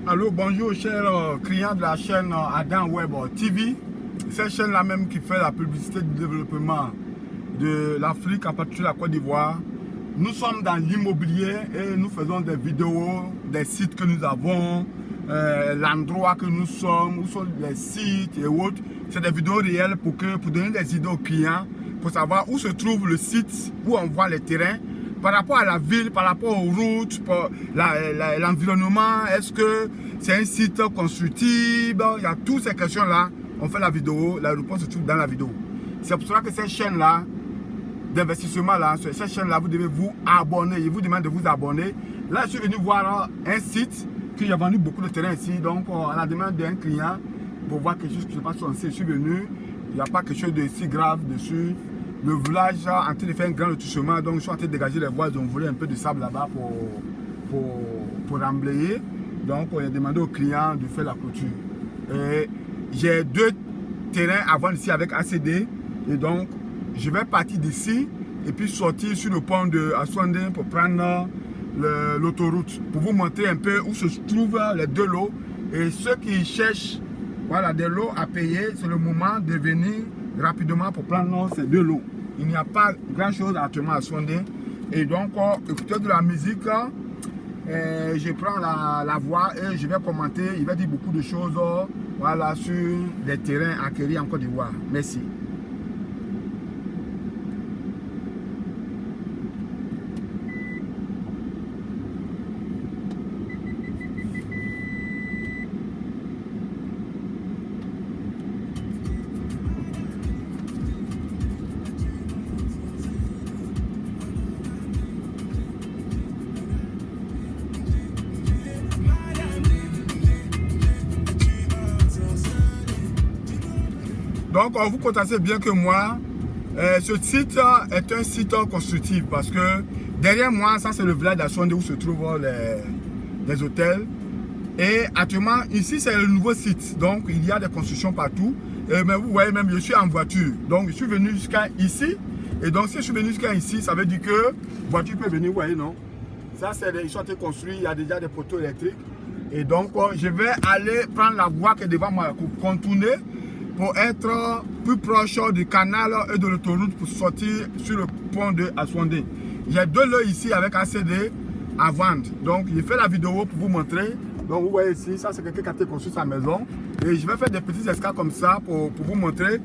Allô, bonjour chers clients de la chaîne Adam Web TV. Cette chaîne-là même qui fait la publicité du développement de l'Afrique, en particulier la Côte d'Ivoire. Nous sommes dans l'immobilier et nous faisons des vidéos des sites que nous avons, l'endroit que nous sommes, où sont les sites et autres. C'est des vidéos réelles pour donner des idées aux clients, pour savoir où se trouve le site, où on voit les terrains, par rapport à la ville, par rapport aux routes, l'environnement, est-ce que c'est un site constructible? Il y a toutes ces questions-là. On fait la vidéo, la réponse se trouve dans la vidéo. C'est pour cela que cette chaîne-là, d'investissement-là, sur cette chaîne-là, vous devez vous abonner. Je vous demande de vous abonner. Là, je suis venu voir un site qui a vendu beaucoup de terrain ici. Donc, à la demande d'un client, pour voir quelque chose qui se passe sur le site, je suis venu. Il n'y a pas quelque chose de si grave dessus. Le village est en train de faire un grand retouchement, donc je suis en train de dégager les voies, donc on voulait un peu de sable là-bas pour emblayer. Donc on a demandé au client de faire la clôture. J'ai 2 terrains à vendre ici avec ACD, et donc je vais partir d'ici et puis sortir sur le pont de Aswandé pour prendre l'autoroute, pour vous montrer un peu où se trouvent les 2 lots. Et ceux qui cherchent voilà, des lots à payer, c'est le moment de venir rapidement pour prendre ces 2 lots. Il n'y a pas grand chose actuellement à Aswandé. Et donc, écoutez de la musique, je prends la voix et je vais commenter. Il va dire beaucoup de choses voilà, sur les terrains acquis en Côte d'Ivoire. Merci. Donc, vous constatez bien que moi, ce site est un site constructif parce que derrière moi, ça c'est le village d'Aswandé où se trouvent les hôtels. Et actuellement, ici c'est le nouveau site. Donc, il y a des constructions partout. Mais vous voyez même, je suis en voiture. Donc, je suis venu jusqu'à ici. Et donc, si je suis venu jusqu'à ici, ça veut dire que la voiture peut venir, vous voyez, non? Ça, ils sont en train de construire. Il y a déjà des poteaux électriques. Et donc, je vais aller prendre la voie qui est devant moi pour contourner, pour être plus proche du canal et de l'autoroute pour sortir sur le pont de Aswandé. J'ai 2 lots ici avec ACD à vendre. Donc, j'ai fait la vidéo pour vous montrer. Donc, vous voyez ici, ça c'est quelqu'un qui a construit sa maison. Et je vais faire des petits escales comme ça pour vous montrer.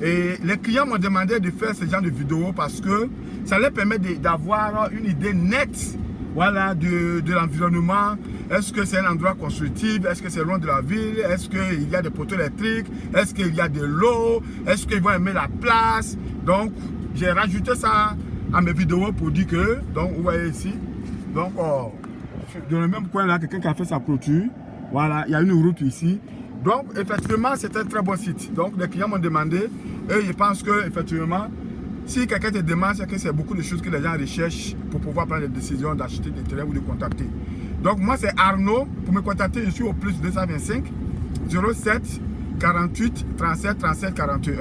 Et les clients m'ont demandé de faire ce genre de vidéo parce que ça leur permet d'avoir une idée nette, voilà, de l'environnement. Est-ce que c'est un endroit constructif? Est-ce que c'est loin de la ville? Est-ce qu'il y a des poteaux électriques? Est-ce qu'il y a de l'eau? Est-ce qu'ils vont aimer la place? Donc, j'ai rajouté ça à mes vidéos pour dire que, donc, vous voyez ici, donc, dans le même coin là, quelqu'un qui a fait sa clôture. Voilà, il y a une route ici. Donc, effectivement, c'est un très bon site. Donc, les clients m'ont demandé et je pense que, effectivement, si quelqu'un te demande, c'est que c'est beaucoup de choses que les gens recherchent pour pouvoir prendre des décisions d'acheter des terrains ou de contacter. Donc moi c'est Arnaud. Pour me contacter, je suis au plus 225 07 48 37 37 41.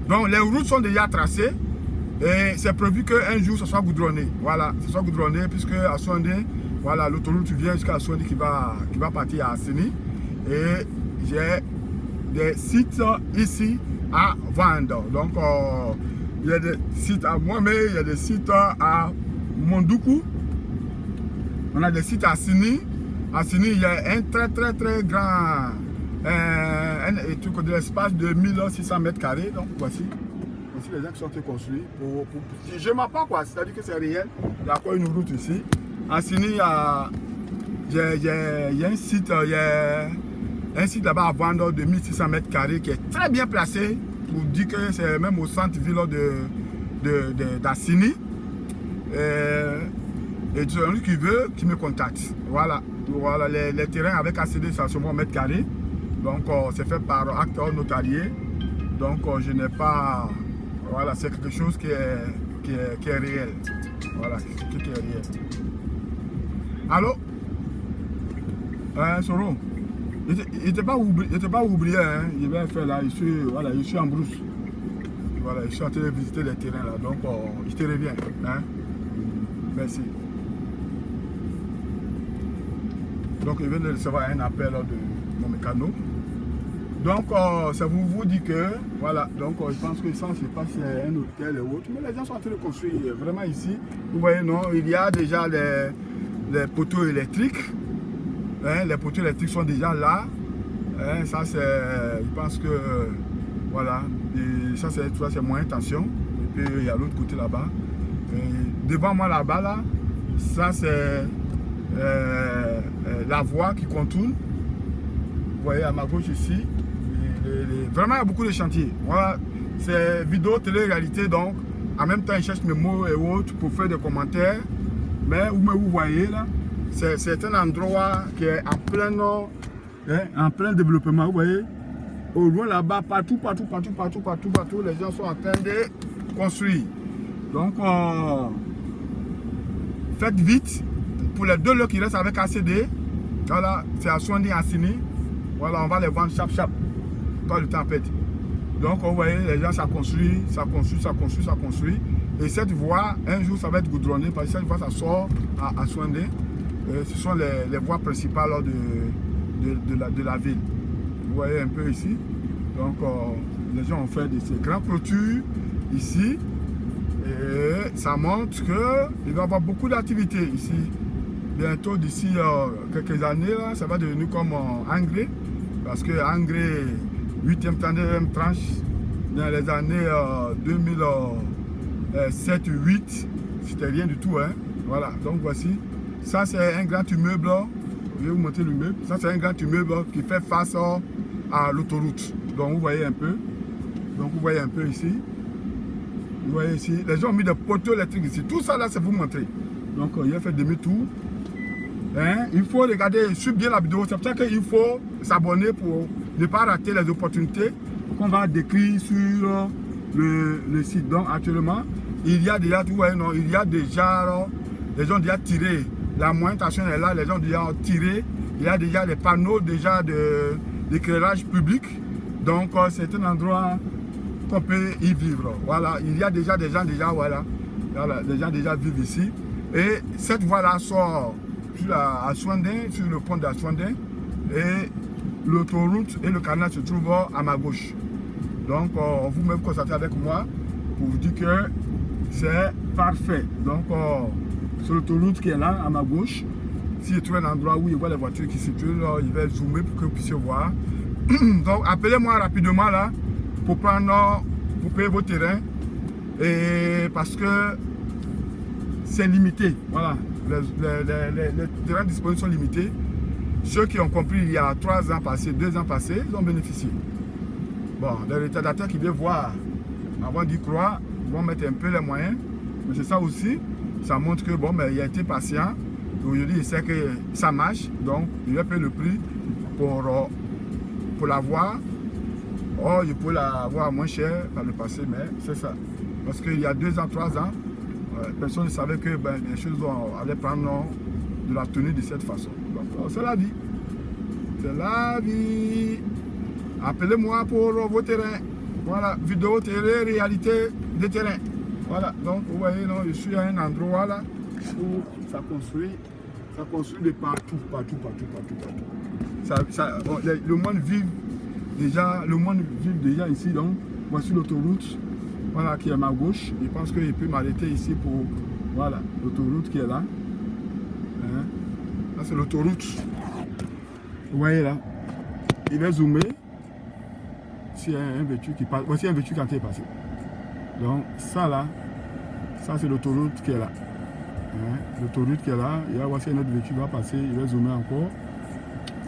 Donc les routes sont déjà tracées et c'est prévu qu'un jour ce soit goudronné. Voilà, ce soit goudronné puisque à Aswandé, voilà, l'autoroute vient jusqu'à Aswandé qui va partir à Assini. Et j'ai des sites ici à vendre. Donc il y a des sites à Moamé, il y a des sites à Mondoukou. On a des sites à Assini. À Assini, il y a un très grand de l'espace de 1600 mètres carrés. Donc voici les gens qui sont construits. Je ne mens pas quoi, c'est-à-dire que c'est réel. Il y a encore une route ici. À Assini, il y a un site, là-bas à vendre de 1600 mètres carrés qui est très bien placé. Pour dire que c'est même au centre-ville d'Assini. Et celui qui veut, qui me contacte. Voilà, les terrains avec ACD, ça se mètres carrés. Donc, c'est fait par acte notarié. Donc, je n'ai pas... Voilà, c'est quelque chose qui est réel. Voilà, qui est réel. Allô? Soro? Il n'était pas oublié, hein. Je vais faire là, je suis en brousse. Voilà, je suis en train de visiter les terrains là. Donc, je te reviens. Hein? Merci. Donc il vient de recevoir un appel de mon mécano. Donc ça vous dit que, voilà, donc je pense que ça, je ne sais pas si c'est un hôtel ou autre, mais les gens sont en train de construire vraiment ici. Vous voyez, non, il y a déjà les poteaux électriques. Hein, les poteaux électriques sont déjà là. Hein, ça c'est, je pense que, voilà, et ça c'est moyen tension. Et puis il y a l'autre côté là-bas. Devant moi là-bas, là, ça c'est la voie qui contourne. Vous voyez à ma gauche ici. Vraiment il y a beaucoup de chantiers. Voilà, c'est vidéo télé-réalité, donc en même temps je cherche mes mots et autres pour faire des commentaires. Mais vous voyez là, c'est un endroit qui est en plein développement. Vous voyez, au loin là-bas, partout, les gens sont en train de construire. Donc faites vite pour les 2 lots qui restent avec ACD. Voilà, c'est à Swandi Assini. Voilà, on va les vendre chap. Quand le temps pète. Donc vous voyez, les gens, ça construit. Et cette voie, un jour, ça va être goudronné parce que cette voie, ça sort à Swandi. Ce sont les voies principales de la ville. Vous voyez un peu ici. Donc les gens ont fait ces grandes clôtures ici. Et ça montre qu'il va y avoir beaucoup d'activités ici. Bientôt, d'ici quelques années, là, ça va devenir comme Angré. Parce que Angré, 8e, 39e tranche, dans les années 2007 ou 2008, c'était rien du tout. Hein. Voilà, donc voici. Ça, c'est un grand immeuble. Je vais vous montrer l'immeuble. Ça, c'est un grand immeuble qui fait face à l'autoroute. Donc, vous voyez un peu. Ici. Vous voyez ici. Les gens ont mis des poteaux électriques ici. Tout ça, là, c'est pour vous montrer. Donc, il a fait demi-tour. Hein? Il faut regarder, suivre bien la vidéo. C'est pour ça qu'il faut s'abonner pour ne pas rater les opportunités qu'on va décrire sur le site. Donc, actuellement, il y a déjà, tout, ouais, non, il y a déjà, les gens ont déjà tiré. La moyenne tension est là, les gens ont déjà tiré. Il y a déjà des panneaux déjà d'éclairage public. Donc, c'est un endroit qu'on peut y vivre. Voilà, il y a déjà des gens voilà, les gens déjà vivent ici. Et cette voie-là sort à Swandin, sur le pont d'Aswandin. Et l'autoroute et le canal se trouvent à ma gauche. Donc, vous-même constatez avec moi pour vous dire que c'est parfait. Donc, sur l'autoroute qui est là, à ma gauche, si je trouve un endroit où il voit les voitures qui circulent, il va zoomer pour que vous puissiez voir. Donc, appelez-moi rapidement là pour payer vos terrains. Et parce que c'est limité. Voilà, les terrains disponibles sont limités. Ceux qui ont compris il y a 3 ans passés, 2 ans passés, ils ont bénéficié. Bon, les retardataires qui viennent voir, avant d'y croire, vont mettre un peu les moyens. Mais c'est ça aussi, ça montre que bon, mais il a été patient. Aujourd'hui, il sait que ça marche, donc il va payer le prix pour l'avoir. Oh, il peut l'avoir moins cher par le passé, mais c'est ça. Parce qu'il y a 2 ans, 3 ans, personne ne savait que les choses allaient prendre de la tenue de cette façon. Donc, c'est la vie. C'est la vie. Appelez-moi pour vos terrains. Voilà, vidéo, télé, réalité des terrains. Voilà, donc vous voyez, non, je suis à un endroit là où ça construit de partout. Le monde vit déjà ici, donc voici l'autoroute, voilà, qui est à ma gauche. Je pense qu'il peut m'arrêter ici pour, voilà, l'autoroute qui est là. Hein? Là c'est l'autoroute. Vous voyez là, il va zoomer. S'il y a un véhicule qui passe, voici un véhicule quand il est passé. Donc ça là, ça c'est l'autoroute qui est là. Hein? L'autoroute qui est là, et là voici un autre véhicule qui va passer, il va zoomer encore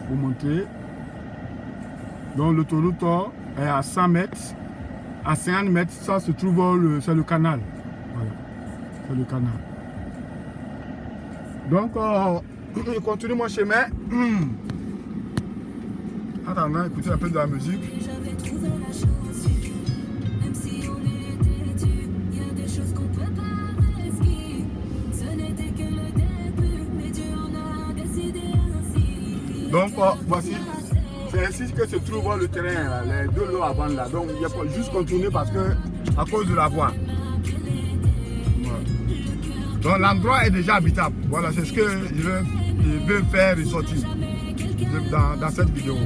pour montrer. Donc l'autoroute est à 100 mètres. À 50 mètres, ça se trouve, c'est le canal. Voilà, c'est le canal. Donc, je continue mon chemin. Attends, écoutez un peu de la musique. Donc, voici. C'est ainsi que se trouve le terrain, là, les 2 lots avant là. Donc il faut juste continuer parce que à cause de la voie. Voilà. Donc l'endroit est déjà habitable. Voilà, c'est ce que je je veux faire ressortir dans cette vidéo.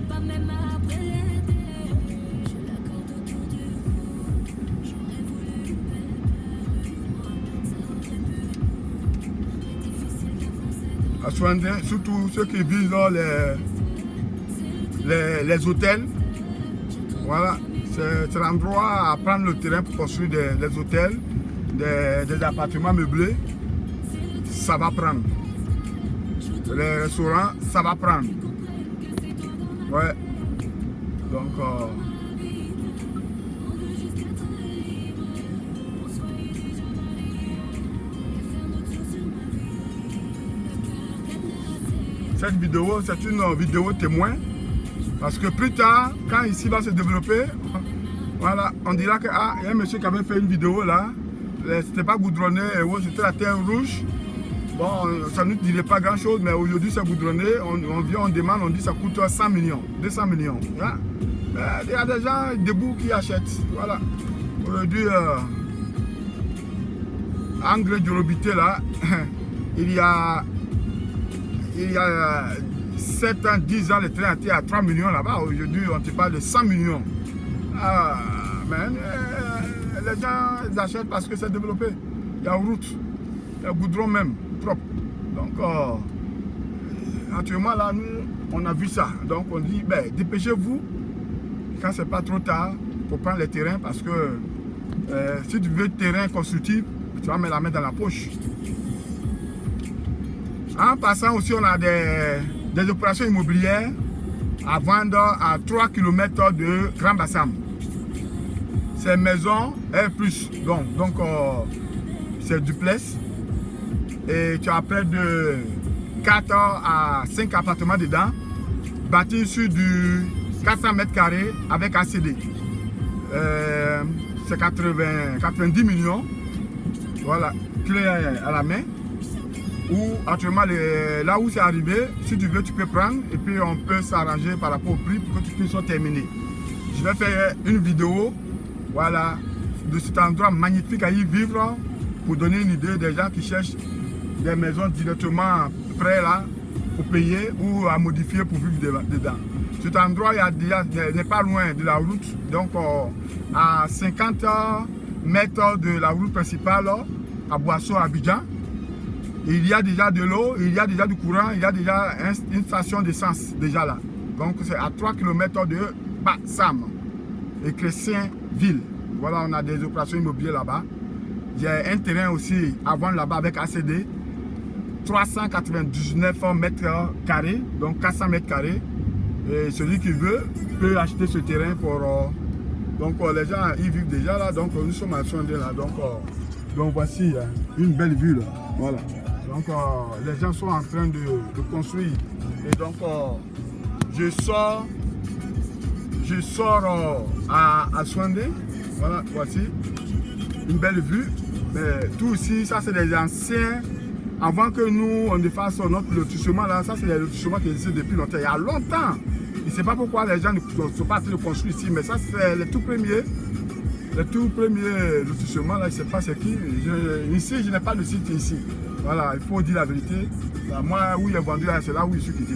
À Souandin, surtout ceux qui vivent dans les hôtels. Voilà, c'est l'endroit à prendre le terrain pour construire des hôtels, des appartements meublés. Ça va prendre. Les restaurants, ça va prendre. Ouais. Donc, cette vidéo, c'est une vidéo témoin. Parce que plus tard, quand ici va se développer, voilà, on dira que ah, il y a un monsieur qui avait fait une vidéo là. C'était pas goudronné, c'était la terre rouge. Bon, ça ne nous dirait pas grand chose, mais aujourd'hui c'est goudronné. On vient, on demande, on dit ça coûte 100 millions, 200 millions. Hein? Il y a des gens debout qui achètent. Voilà. Aujourd'hui, en Gré de Robité là, il y a 7 ans, 10 ans, le train était à 3 millions là-bas. Aujourd'hui, on te parle de 100 millions. Ah, mais les gens ils achètent parce que c'est développé. Il y a route, il y a goudron même, propre. Donc, actuellement, là, nous, on a vu ça. Donc, on dit, ben, dépêchez-vous, quand c'est pas trop tard, pour prendre les terrains, parce que si tu veux terrain constructif, tu vas mettre la main dans la poche. En passant aussi, on a des opérations immobilières à vendre à 3 km de Grand Bassam. C'est maison R+. Donc c'est duplex. Et tu as près de 4 à 5 appartements dedans, bâtis sur du 400 mètres carrés avec ACD. C'est 90 millions. Voilà, clé à la main. Ou actuellement, là où c'est arrivé, si tu veux, tu peux prendre et puis on peut s'arranger par rapport au prix pour que tu puisses terminer. Je vais faire une vidéo, voilà, de cet endroit magnifique à y vivre pour donner une idée des gens qui cherchent des maisons directement près là pour payer ou à modifier pour vivre dedans. Cet endroit n'est pas loin de la route, donc à 50 mètres de la route principale à Boisseau, à Abidjan. Il y a déjà de l'eau, il y a déjà du courant, il y a déjà une station d'essence déjà là. Donc c'est à 3 km de Bassam et Chrétien-Ville. Voilà, on a des opérations immobilières là-bas. Il y a un terrain aussi à vendre là-bas avec ACD. 399 mètres carrés, donc 400 mètres carrés. Et celui qui veut peut acheter ce terrain pour... donc les gens y vivent déjà là, donc nous sommes à Souandin là. Donc voici une belle vue là. Voilà. Donc les gens sont en train de construire. Et donc je sors à Souandin. Voilà, voici une belle vue. Mais tout ici, ça c'est des anciens. Avant que nous on fasse notre lotissement là, ça c'est les lotissements qui existent depuis longtemps. Il y a longtemps. Je ne sais pas pourquoi les gens ne sont pas en train de construire ici, mais ça c'est les tout premiers. Le tout premier lotissement là, je ne sais pas c'est qui. Ici, je n'ai pas de site ici. Voilà, il faut dire la vérité. Moi, où il est vendu là, c'est là où je suis quitté.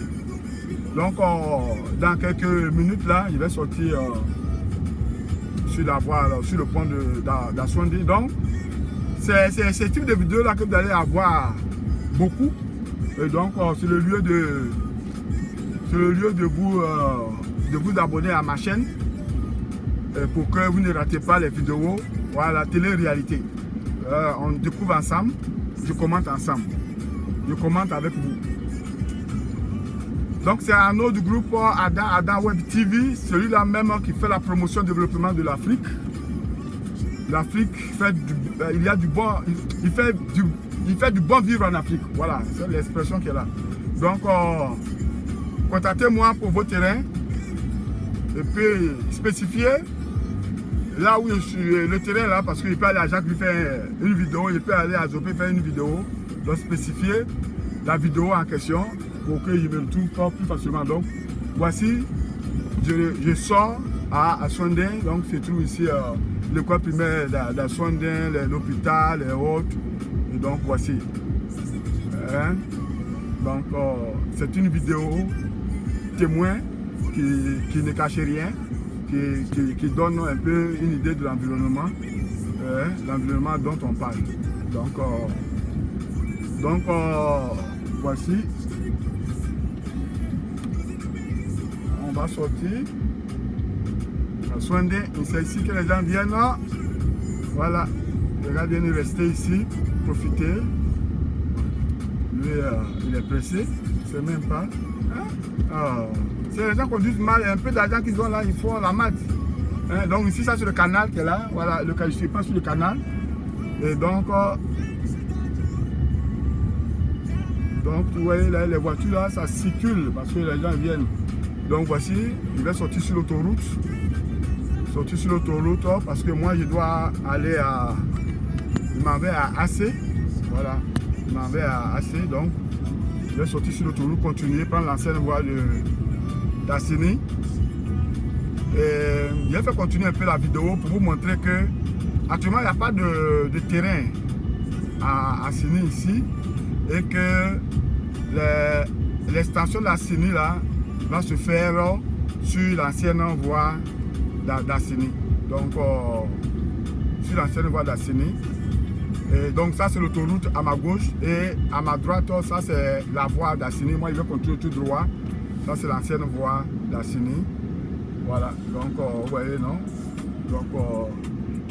Donc, dans quelques minutes là, je vais sortir sur la voie, là, sur le pont d'Aswandi. Donc, c'est ce type de vidéo là que vous allez avoir beaucoup. Et donc, c'est le lieu de vous abonner à ma chaîne. Pour que vous ne ratez pas les vidéos. Voilà, télé-réalité. On découvre ensemble, je commente ensemble. Je commente avec vous. Donc c'est un autre groupe Ada Web TV, celui-là même qui fait la promotion et développement de l'Afrique. L'Afrique fait il fait du bon vivre en Afrique. Voilà, c'est l'expression qui est là. Donc contactez-moi pour vos terrains et puis spécifiez là où je suis, le terrain là, parce qu'il peut aller à Jacques lui faire une vidéo, il peut aller à Zopé faire une vidéo, donc spécifier la vidéo en question pour que je me retrouve pas plus facilement. Donc voici, je sors à Souandin, donc je trouve ici l'école primaire de Souandin, l'hôpital et autres, et donc voici. Donc, c'est une vidéo témoin qui ne cache rien, qui donne un peu une idée de l'environnement dont on parle. Donc, voici. On va sortir. C'est ici que les gens viennent. Voilà. Les gars viennent rester ici, profiter. Lui, il est pressé. C'est même pas. Hein? C'est les gens conduisent mal. Un peu d'argent qu'ils ont là, ils font la mat. Hein? Donc ici, ça c'est le canal qui est là. Voilà, je suis pas sur le canal. Et donc, vous voyez là, les voitures là, ça circule parce que les gens viennent. Donc voici, je vais sortir sur l'autoroute. Sortir sur l'autoroute parce que moi je dois aller à. Je m'en vais à AC. Voilà. Je m'en vais à AC. Donc je vais sortir sur l'autoroute, continuer, prendre l'ancienne voie d'Assini. Et je vais faire continuer un peu la vidéo pour vous montrer que actuellement il n'y a pas de terrain à Assini ici. Et que l'extension de l'Assini là va se faire sur l'ancienne voie d'Assini. Donc sur l'ancienne voie d'Assini. Et donc ça c'est l'autoroute à ma gauche et à ma droite ça c'est la voie d'Assini. Moi je vais continuer tout droit. Ça c'est l'ancienne voie d'Assini. Voilà. Donc vous voyez non. Donc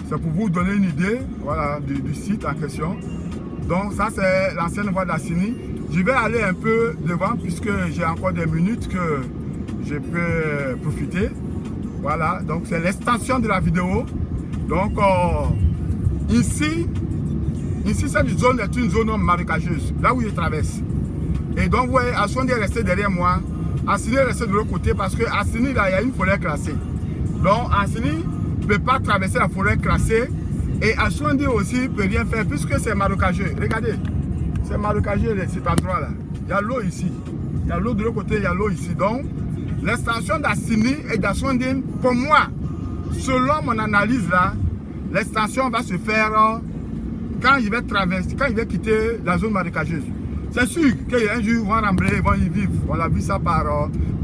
c'est pour vous donner une idée, voilà, du site en question. Donc ça c'est l'ancienne voie d'Assini. Je vais aller un peu devant puisque j'ai encore des minutes que je peux profiter. Voilà, donc c'est l'extension de la vidéo. Donc ici cette zone est une zone marécageuse, là où je traverse. Et donc vous voyez, Assouandé est resté derrière moi. Assini est resté de l'autre côté parce que Assini là il y a une forêt classée. Donc Assini ne peut pas traverser la forêt classée. Et Assouandé aussi ne peut rien faire puisque c'est marécageux. Regardez, c'est marécageux cet endroit-là. Il y a l'eau ici. Il y a l'eau de l'autre côté, il y a l'eau ici. Donc, l'extension d'Assini et d'Assouandé, pour moi, selon mon analyse là, l'extension va se faire quand il va traverser, quand il va quitter la zone marécageuse. C'est sûr qu'un jour, ils vont remblayer, ils vont y vivre. On a vu ça par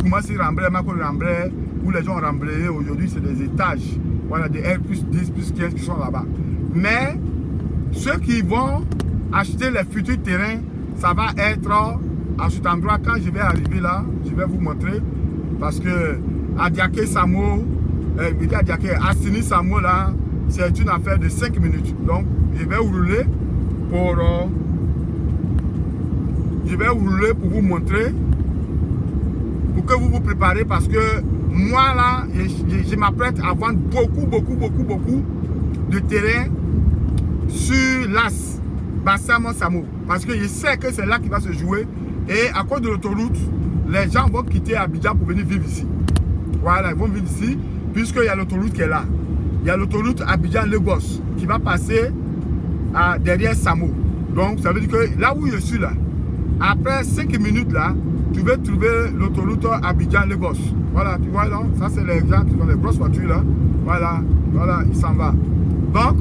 Koumassi Remblaye, Mako Remblaye, où les gens ont remblayé. Aujourd'hui, c'est des étages. Voilà, des R plus 10, plus 15 qui sont là-bas. Mais ceux qui vont acheter les futurs terrains, ça va être à cet endroit. Quand je vais arriver là, je vais vous montrer. Parce que Adiaké Samo, Assini Samo là, c'est une affaire de 5 minutes. Donc, je vais rouler pour vous montrer, pour que vous vous préparez parce que moi là, je m'apprête à vendre beaucoup de terrain sur l'As, Bassamo Samo. Parce que je sais que c'est là qu'il va se jouer. Et à cause de l'autoroute, les gens vont quitter Abidjan pour venir vivre ici. Voilà, ils vont vivre ici, puisqu'il y a l'autoroute qui est là. Il y a l'autoroute Abidjan-Lagos qui va passer derrière Samo. Donc ça veut dire que là où je suis là, après 5 minutes là, tu vas trouver l'autoroute Abidjan-Lagos. Voilà, tu vois là, ça c'est les gens qui ont les grosses voitures là. Voilà, il s'en va. Donc,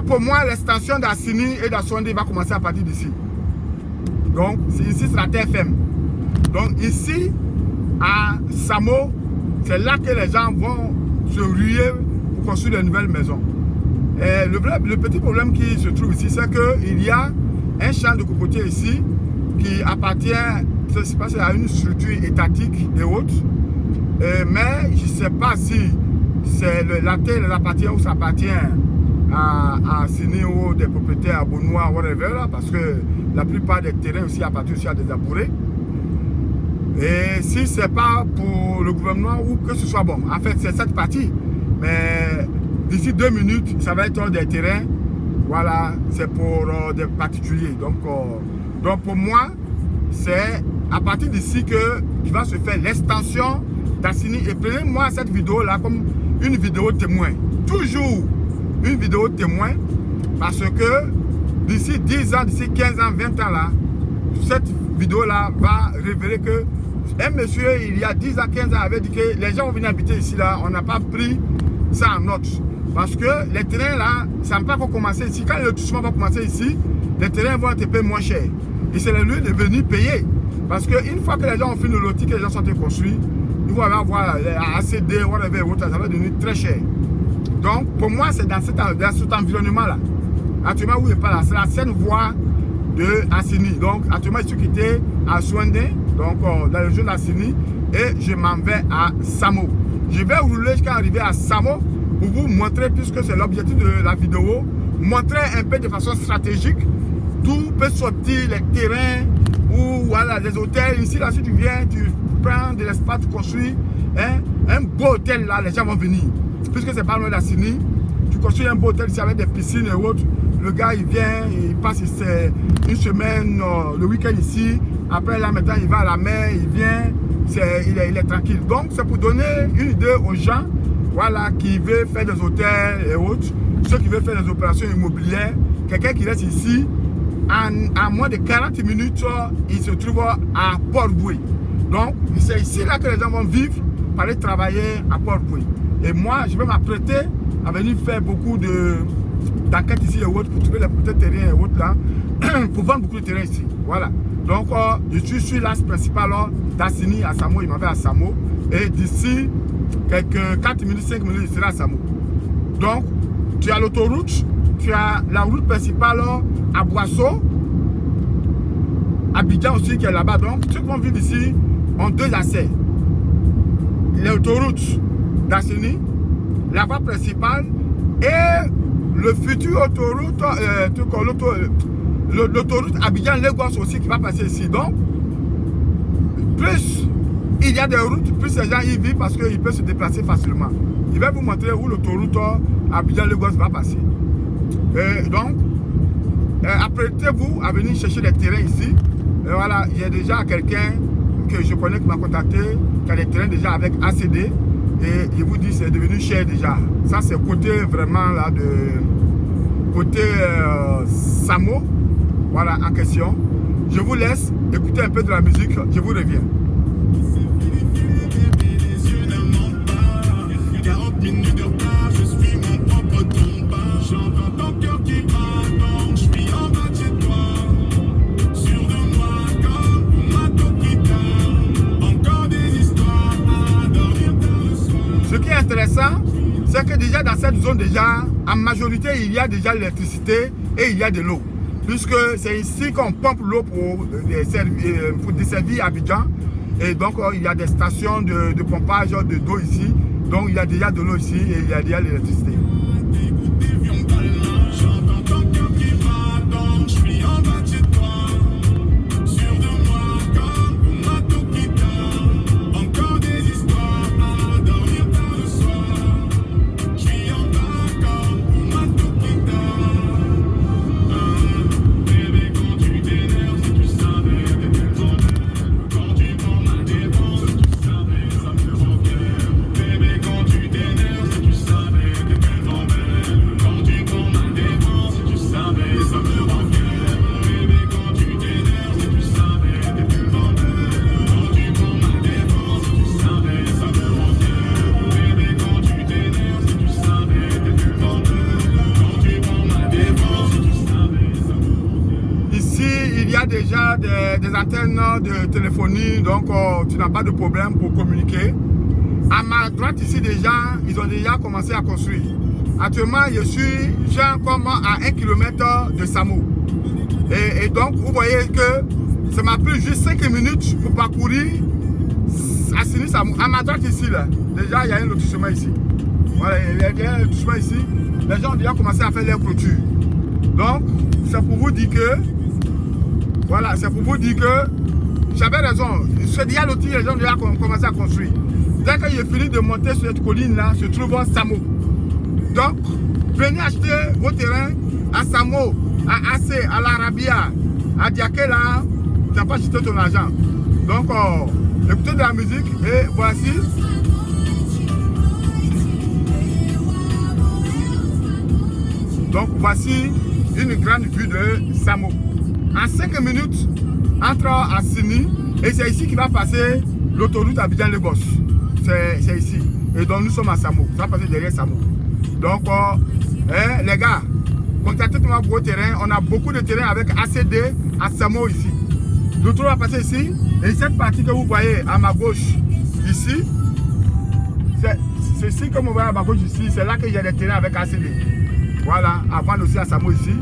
pour moi, l'extension d'Assini et d'Assouandé va commencer à partir d'ici. Donc, ici c'est la TFM. Donc ici, à Samo, c'est là que les gens vont se ruer pour construire de nouvelles maisons. Et le petit problème qui se trouve ici, c'est qu'il y a un champ de cocotiers ici qui appartient, je ne sais pas si à une structure étatique et autres, mais je ne sais pas si c'est la terre appartient ou ça appartient à Assini ou des propriétaires à Benoît, whatever, là, parce que la plupart des terrains aussi appartiennent aussi à des appareils. Et si ce n'est pas pour le gouvernement ou que ce soit bon, en fait c'est cette partie, mais d'ici 2 minutes, ça va être des terrains, voilà, c'est pour des particuliers. Donc pour moi, c'est à partir d'ici que tu vas se faire l'extension d'Assini. Et prenez-moi cette vidéo-là comme une vidéo témoin. Toujours une vidéo témoin, parce que d'ici 10 ans, d'ici 15 ans, 20 ans là, cette vidéo-là va révéler que un monsieur, il y a 10 ans, 15 ans, avait dit que les gens vont venir habiter ici là, on n'a pas pris ça en note. Parce que les terrains là, ça n'a pas encore commencé ici. Quand le lotissement va commencer ici, les terrains vont être payés moins cher. Et c'est le lieu de venir payer. Parce qu'une fois que les gens ont fini le loti, que les gens sont construits, ils vont avoir les ACD, ça va devenir très cher. Donc, pour moi, c'est dans cet environnement-là. Actuellement, où je parle, c'est la seine voie de Assini. Donc, actuellement, je suis quitté à Souandé, donc dans le région d'Assini, et je m'en vais à Samo. Je vais rouler jusqu'à arriver à Samo pour vous montrer, puisque c'est l'objectif de la vidéo, montrer un peu de façon stratégique d'où peut sortir les terrains ou voilà, les hôtels. Ici, là, si tu viens, tu prends de l'espace, tu construis un beau hôtel, là, les gens vont venir. Puisque c'est pas loin d'Assini, tu construis un beau hôtel ici avec des piscines et autres. Le gars, il vient, il passe une semaine, le week-end ici. Après, là, maintenant, il va à la mer, il vient, il est tranquille. Donc, c'est pour donner une idée aux gens, voilà, qui veulent faire des hôtels et autres, ceux qui veulent faire des opérations immobilières. Quelqu'un qui reste ici, en moins de 40 minutes, il se trouve à Port-Boué. Donc, c'est ici là que les gens vont vivre, pour aller travailler à Port-Boué. Et moi, je vais m'apprêter à venir faire beaucoup d'enquêtes ici et autres, pour trouver les petits terrains et autres là, pour vendre beaucoup de terrains ici. Voilà. Donc, je suis sur l'axe principal d'Assini à Samo, il m'en va à Samo. Et d'ici quelques 4 minutes, 5 minutes, il sera à Samo. Donc, tu as l'autoroute, tu as la route principale à Boisseau, Abidjan aussi qui est là-bas. Donc, ceux qui vont vivre ici ont 2 accès. L'autoroute d'Assini, la voie principale et le futur autoroute, l'autoroute Abidjan-Lagos aussi qui va passer ici. Donc, plus il y a des routes, plus les gens y vivent parce qu'ils peuvent se déplacer facilement. Je vais vous montrer où l'autoroute Abidjan-Lagos va passer. Et donc, apprêtez-vous à venir chercher les terrains ici. Et voilà, il y a déjà quelqu'un que je connais qui m'a contacté, qui a des terrains déjà avec ACD. Et je vous dis, c'est devenu cher déjà. Ça, c'est côté vraiment là côté Samo. Voilà, en question. Je vous laisse écouter un peu de la musique. Je vous reviens. 40 minutes de retard, je suis mon propre combat. J'entends ton cœur qui bat, donc je suis en bas de chez toi. Sûr de moi comme ma coquita. Encore des histoires à dormir tard le soir. Ce qui est intéressant, c'est que déjà dans cette zone, déjà, en majorité, il y a déjà l'électricité et il y a de l'eau. Puisque c'est ici qu'on pompe l'eau pour desservir Abidjan. Et donc, il y a des stations de pompage d'eau ici. Donc, il y a déjà de l'eau ici et il y a déjà l'électricité. Déjà des antennes de téléphonie, donc tu n'as pas de problème pour communiquer. À ma droite ici déjà, ils ont déjà commencé à construire. Actuellement, je suis genre comme à 1 km de Samo. Et donc, vous voyez que ça m'a pris juste 5 minutes pour parcourir Assini Samo. À ma droite ici, là, déjà, il y a un lotissement ici. Voilà, il y a un lotissement ici. Les gens ont déjà commencé à faire leur clôture. Donc, c'est pour vous dire que voilà, c'est pour vous dire que j'avais raison. C'est déjà loti, les gens ont déjà commencé à construire. Dès que j'ai fini de monter sur cette colline-là, se trouve Samo. Donc, venez acheter vos terrains à Samo, à AC, à l'Arabia, à Diaké, là, tu n'as pas acheté ton argent. Donc, écoutez de la musique et voici. Donc, voici une grande vue de Samo. En 5 minutes, entre Assini, et c'est ici qu'il va passer l'autoroute Abidjan-Lagos. C'est ici. Et donc nous sommes à Samo. Ça va passer derrière Samo. Donc, les gars, contactez-moi pour vos terrains. On a beaucoup de terrains avec ACD à Samo ici. D'autres va passer ici. Et cette partie que vous voyez à ma gauche, ici, c'est ici, comme vous voyez à ma gauche ici, c'est là que j'ai des terrains avec ACD. Voilà, avant aussi à Samo ici.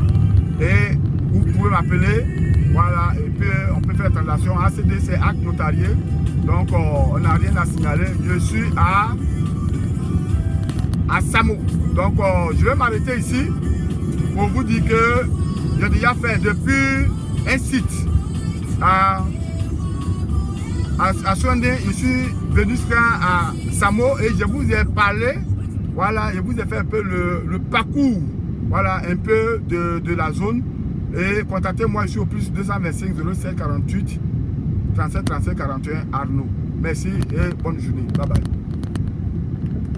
Et vous pouvez m'appeler. Voilà, et puis on peut faire la transaction. ACD, c'est acte notarié. Donc, on n'a rien à signaler. Je suis à Samo. Donc, je vais m'arrêter ici pour vous dire que j'ai déjà fait depuis un site à Souandé. Je suis venu à Samo et je vous ai parlé. Voilà, je vous ai fait un peu le parcours. Voilà, un peu de la zone. Et contactez-moi ici au plus 225 07 48 37 37 41 Arnaud. Merci et bonne journée. Bye bye.